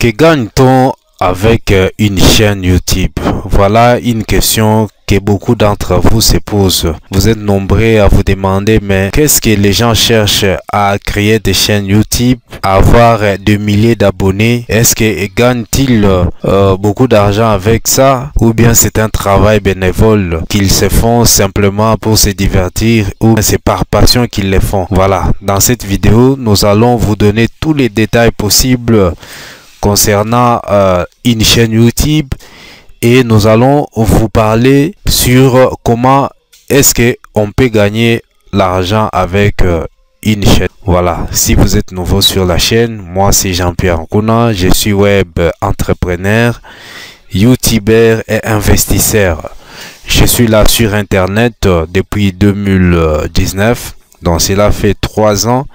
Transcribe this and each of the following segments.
Que gagne-t-on avec une chaîne YouTube? Voilà une question que beaucoup d'entre vous se posent. Vous êtes nombreux à vous demander, mais qu'est-ce que les gens cherchent à créer des chaînes YouTube, à avoir des milliers d'abonnés? Est-ce qu'ils gagnent-ils beaucoup d'argent avec ça? Ou bien c'est un travail bénévole qu'ils se font simplement pour se divertir, ou c'est par passion qu'ils le font? Voilà, dans cette vidéo, nous allons vous donner tous les détails possibles concernant une chaîne YouTube, et nous allons vous parler sur comment est-ce que on peut gagner l'argent avec une chaîne. Voilà, si vous êtes nouveau sur la chaîne, moi c'est Jean-Pierre Nkuna, je suis web entrepreneur, youtubeur et investisseur. Je suis là sur internet depuis 2019, donc cela fait 3 ans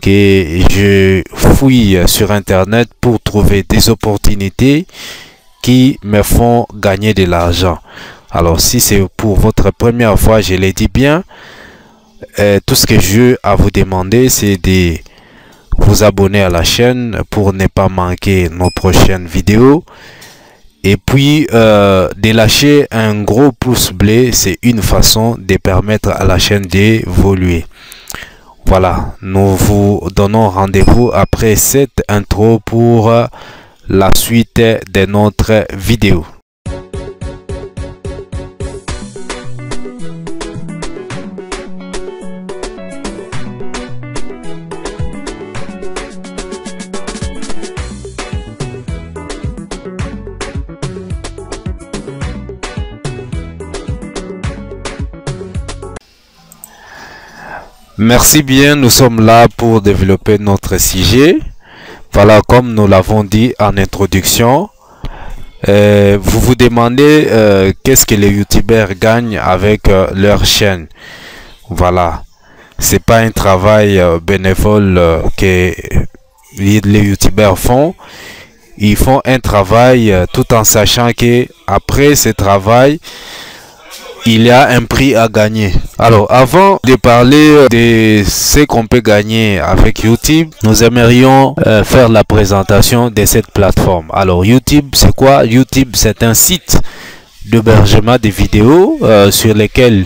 que je fouille sur internet pour trouver des opportunités qui me font gagner de l'argent. Alors si c'est pour votre première fois, je l'ai dit bien, tout ce que j'ai à vous demander, c'est de vous abonner à la chaîne pour ne pas manquer nos prochaines vidéos, et puis de lâcher un gros pouce bleu. C'est une façon de permettre à la chaîne d'évoluer. Voilà, nous vous donnons rendez-vous après cette intro pour la suite de notre vidéo. Merci bien, nous sommes là pour développer notre sujet. Voilà, comme nous l'avons dit en introduction, vous vous demandez qu'est-ce que les youtubeurs gagnent avec leur chaîne. Voilà, c'est pas un travail bénévole que les youtubeurs font. Ils font un travail tout en sachant que après ce travail, il y a un prix à gagner. Alors, avant de parler de ce qu'on peut gagner avec YouTube, nous aimerions faire la présentation de cette plateforme. Alors, YouTube, c'est quoi? YouTube, c'est un site d'hébergement de vidéos sur lesquels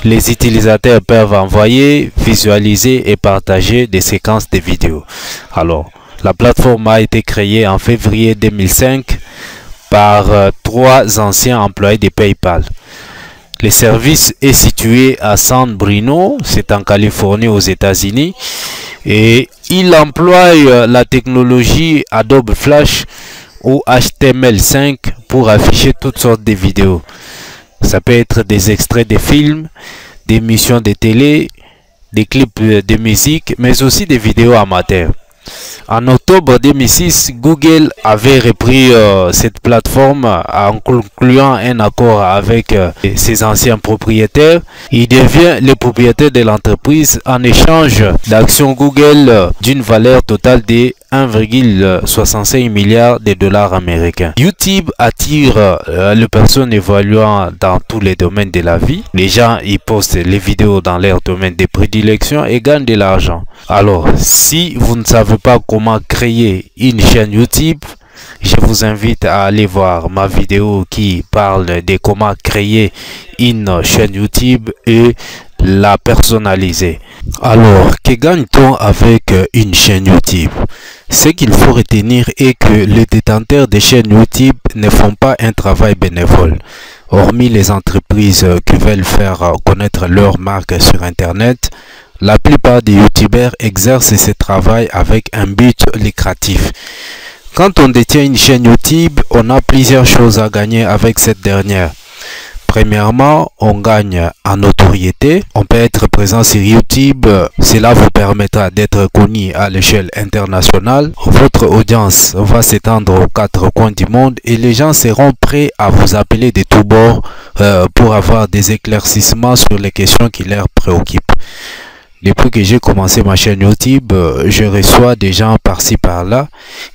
les utilisateurs peuvent envoyer, visualiser et partager des séquences de vidéos. Alors, la plateforme a été créée en février 2005 par 3 anciens employés de PayPal. Le service est situé à San Bruno, c'est en Californie aux États-Unis, et il emploie la technologie Adobe Flash ou HTML5 pour afficher toutes sortes de vidéos. Ça peut être des extraits de films, des émissions de télé, des clips de musique, mais aussi des vidéos amateurs. En octobre 2006, Google avait repris cette plateforme en concluant un accord avec ses anciens propriétaires. Il devient le propriétaire de l'entreprise en échange d'actions Google d'une valeur totale de 1,65 milliard de dollars américains. YouTube attire les personnes évoluant dans tous les domaines de la vie. Les gens y postent les vidéos dans leur domaine de prédilection et gagnent de l'argent. Alors, si vous ne savez pas comment créer une chaîne YouTube, je vous invite à aller voir ma vidéo qui parle de comment créer une chaîne YouTube et la personnaliser. Alors, que gagne-t-on avec une chaîne YouTube? Ce qu'il faut retenir est que les détenteurs de chaînes YouTube ne font pas un travail bénévole. Hormis les entreprises qui veulent faire connaître leur marque sur Internet, la plupart des youtubeurs exercent ce travail avec un but lucratif. Quand on détient une chaîne YouTube, on a plusieurs choses à gagner avec cette dernière. Premièrement, on gagne en notoriété. On peut être présent sur YouTube. Cela vous permettra d'être connu à l'échelle internationale. Votre audience va s'étendre aux 4 coins du monde et les gens seront prêts à vous appeler de tous bords pour avoir des éclaircissements sur les questions qui leur préoccupent. Depuis que j'ai commencé ma chaîne YouTube, je reçois des gens par-ci par-là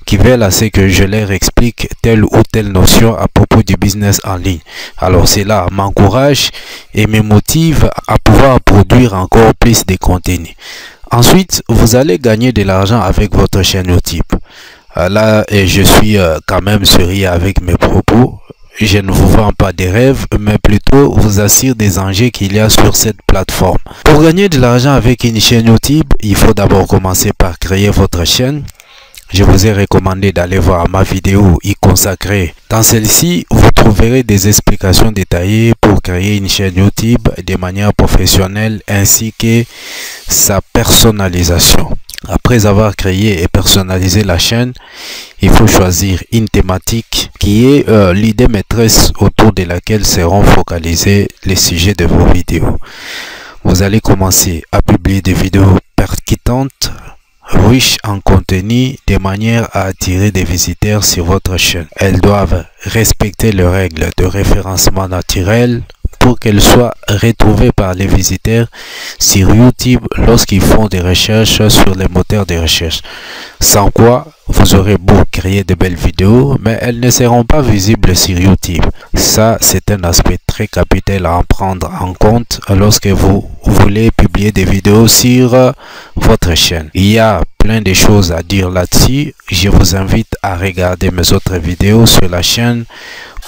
qui veulent à ce que je leur explique telle ou telle notion à propos du business en ligne. Alors cela m'encourage et me motive à pouvoir produire encore plus de contenu. Ensuite, vous allez gagner de l'argent avec votre chaîne YouTube. Là, et je suis quand même sérieux avec mes propos. Je ne vous vends pas des rêves, mais plutôt vous assure des enjeux qu'il y a sur cette plateforme. Pour gagner de l'argent avec une chaîne YouTube, il faut d'abord commencer par créer votre chaîne. Je vous ai recommandé d'aller voir ma vidéo y consacrée. Dans celle-ci, vous trouverez des explications détaillées pour créer une chaîne YouTube de manière professionnelle ainsi que sa personnalisation. Après avoir créé et personnalisé la chaîne, il faut choisir une thématique qui est l'idée maîtresse autour de laquelle seront focalisés les sujets de vos vidéos. Vous allez commencer à publier des vidéos percutantes, riches en contenu, de manière à attirer des visiteurs sur votre chaîne. Elles doivent respecter les règles de référencement naturel pour qu'elles soient retrouvées par les visiteurs sur YouTube lorsqu'ils font des recherches sur les moteurs de recherche. Sans quoi, vous aurez beau créer de belles vidéos, mais elles ne seront pas visibles sur YouTube. Ça, c'est un aspect très capital à en prendre en compte lorsque vous voulez publier des vidéos sur votre chaîne. Il y a plein de choses à dire là-dessus. Je vous invite à regarder mes autres vidéos sur la chaîne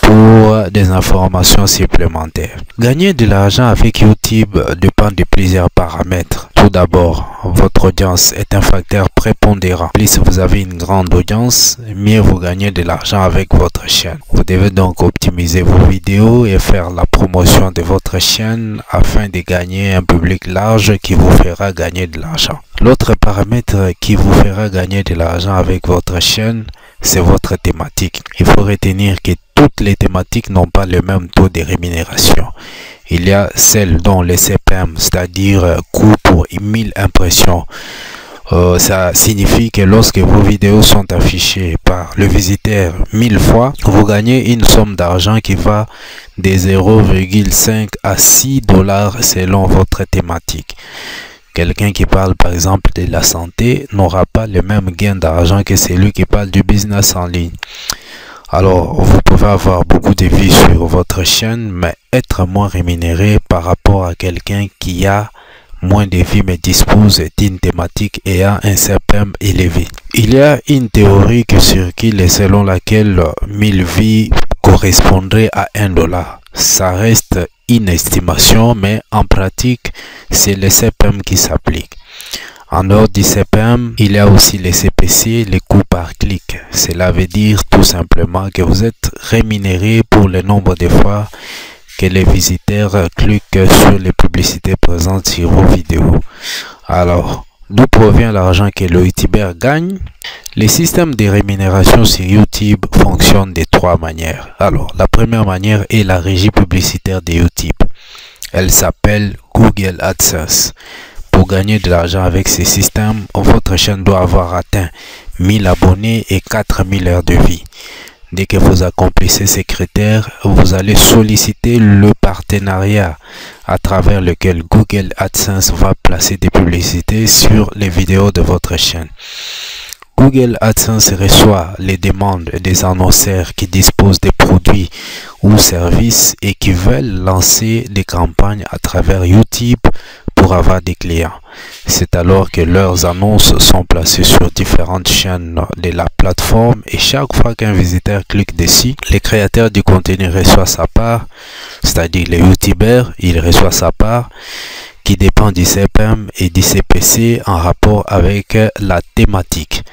pour des informations supplémentaires. Gagner de l'argent avec YouTube dépend de plusieurs paramètres. Tout d'abord, votre audience est un facteur prépondérant. Plus vous avez une grande audience, mieux vous gagnez de l'argent avec votre chaîne. Vous devez donc optimiser vos vidéos et faire la promotion de votre chaîne afin de gagner un public large qui vous fera gagner de l'argent. L'autre paramètre qui vous fera gagner de l'argent avec votre chaîne, c'est votre thématique. Il faut retenir que toutes les thématiques n'ont pas le même taux de rémunération. Il y a celles dont les CPM, c'est-à-dire coût pour 1000 impressions. Ça signifie que lorsque vos vidéos sont affichées par le visiteur 1000 fois, vous gagnez une somme d'argent qui va de 0,5 à 6 $ selon votre thématique. Quelqu'un qui parle par exemple de la santé n'aura pas le même gain d'argent que celui qui parle du business en ligne. Alors, vous pouvez avoir beaucoup de vues sur votre chaîne, mais être moins rémunéré par rapport à quelqu'un qui a moins de vues mais dispose d'une thématique ayant un CPM élevé. Il y a une théorie qui circule et selon laquelle 1000 vues correspondrait à 1 $. Ça reste une estimation, mais en pratique, c'est le CPM qui s'applique. En dehors du CPM, il y a aussi les CPC, les coûts par clic. Cela veut dire tout simplement que vous êtes rémunéré pour le nombre de fois que les visiteurs cliquent sur les publicités présentes sur vos vidéos. Alors, d'où provient l'argent que le youtubeur gagne? Les systèmes de rémunération sur YouTube fonctionnent de 3 manières. Alors, la première manière est la régie publicitaire de YouTube. Elle s'appelle Google AdSense. Pour gagner de l'argent avec ces systèmes, votre chaîne doit avoir atteint 1000 abonnés et 4000 heures de vie. Dès que vous accomplissez ces critères, vous allez solliciter le partenariat à travers lequel Google AdSense va placer des publicités sur les vidéos de votre chaîne. Google AdSense reçoit les demandes des annonceurs qui disposent des produits ou services et qui veulent lancer des campagnes à travers YouTube pour avoir des clients. C'est alors que leurs annonces sont placées sur différentes chaînes de la plateforme et chaque fois qu'un visiteur clique dessus, le créateur du contenu reçoit sa part, c'est-à-dire le youtubeur, il reçoit sa part qui dépend du CPM et du CPC en rapport avec la thématique.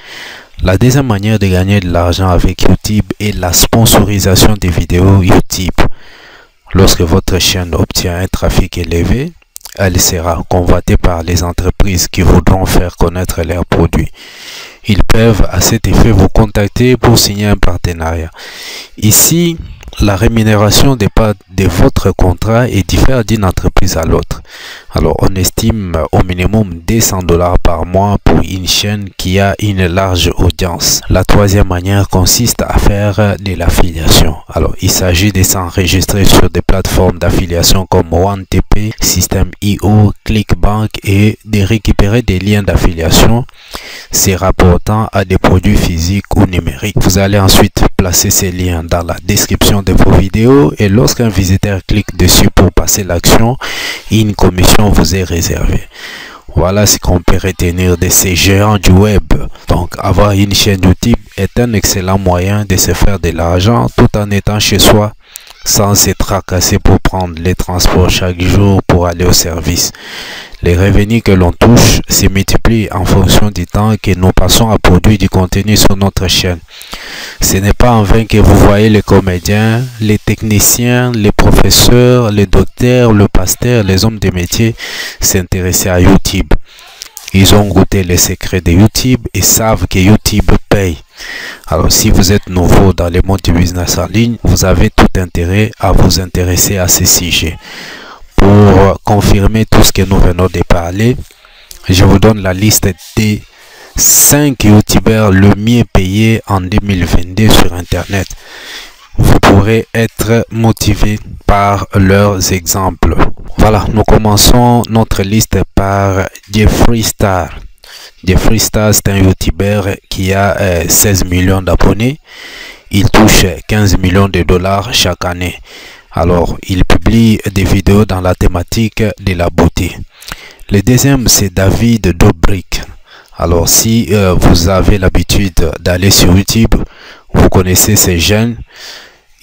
La deuxième manière de gagner de l'argent avec YouTube est la sponsorisation des vidéos YouTube. Lorsque votre chaîne obtient un trafic élevé, elle sera convoitée par les entreprises qui voudront faire connaître leurs produits. Ils peuvent à cet effet vous contacter pour signer un partenariat. Ici, la rémunération dépend de votre contrat et diffère d'une entreprise à l'autre. Alors, on estime au minimum 200 $ par mois pour une chaîne qui a une large audience. La troisième manière consiste à faire de l'affiliation. Alors, il s'agit de s'enregistrer sur des plateformes d'affiliation comme OneTP, System.io, ClickBank et de récupérer des liens d'affiliation se rapportant à des produits physiques ou numériques. Vous allez ensuite placer ces liens dans la description de vos vidéos et lorsqu'un visiteur clique dessus pour passer l'action, une commission vous est réservée. Voilà ce qu'on peut retenir de ces géants du web. Donc avoir une chaîne YouTube est un excellent moyen de se faire de l'argent tout en étant chez soi, sans se tracasser pour prendre les transports chaque jour pour aller au service. Les revenus que l'on touche se multiplient en fonction du temps que nous passons à produire du contenu sur notre chaîne. Ce n'est pas en vain que vous voyez les comédiens, les techniciens, les professeurs, les docteurs, le pasteur, les hommes de métier s'intéresser à YouTube. Ils ont goûté les secrets de YouTube et savent que YouTube paye. Alors si vous êtes nouveau dans le monde du business en ligne, vous avez tout intérêt à vous intéresser à ces sujets. Pour confirmer tout ce que nous venons de parler, je vous donne la liste des 5 youtubeurs le mieux payés en 2022 sur internet. Vous pourrez être motivé par leurs exemples. Voilà, nous commençons notre liste par Jeffree Star. Jeffree Star, c'est un youtubeur qui a 16 millions d'abonnés. Il touche 15 millions de dollars chaque année. Alors, il publie des vidéos dans la thématique de la beauté. Le deuxième, c'est David Dobrik. Alors, si vous avez l'habitude d'aller sur YouTube, vous connaissez ces jeunes.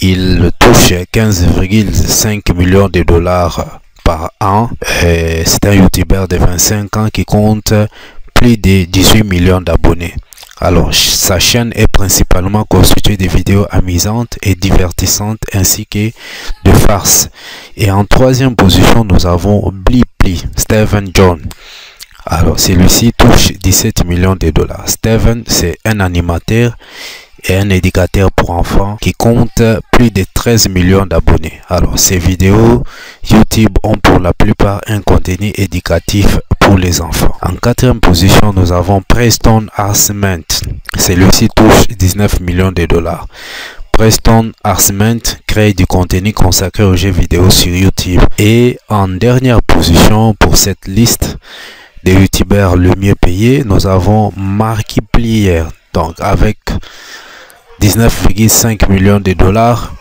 Il touche 15,5 millions de dollars par an. C'est un youtubeur de 25 ans qui compte plus de 18 millions d'abonnés. Alors, sa chaîne est principalement constituée de vidéos amusantes et divertissantes ainsi que de farces. Et en troisième position, nous avons Blippi, Steven John. Alors, celui-ci touche 17 millions de dollars. Steven, c'est un animateur et un éducateur pour enfants qui compte plus de 13 millions d'abonnés. Alors, ces vidéos YouTube ont pour la plupart un contenu éducatif pour les enfants. En quatrième position, nous avons Preston Arsement. Celui-ci touche 19 millions de dollars. Preston Arsement crée du contenu consacré aux jeux vidéo sur YouTube. Et en dernière position pour cette liste des youtubeurs le mieux payés, nous avons Markiplier. Donc avec 19,5 millions de dollars,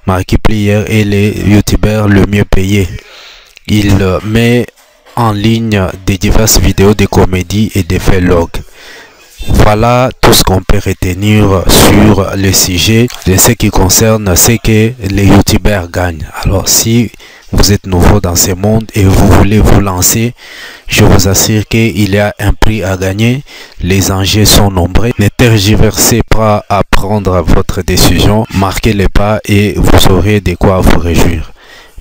Markiplier est le youtubeur le mieux payé. Il met en ligne des diverses vidéos de comédie et de vlogs. Voilà tout ce qu'on peut retenir sur le sujet de ce qui concerne ce que les youtubeurs gagnent. Alors si vous êtes nouveau dans ce monde et vous voulez vous lancer, je vous assure qu'il y a un prix à gagner. Les enjeux sont nombreux. Ne tergiversez pas à prendre votre décision. Marquez les pas et vous aurez de quoi vous réjouir.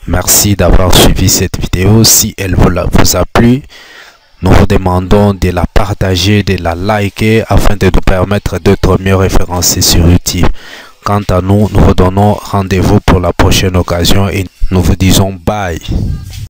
Merci d'avoir suivi cette vidéo. Si elle vous a plu, nous vous demandons de la partager, de la liker afin de nous permettre d'être mieux référencés sur YouTube. Quant à nous, nous vous donnons rendez-vous pour la prochaine occasion et nous vous disons bye.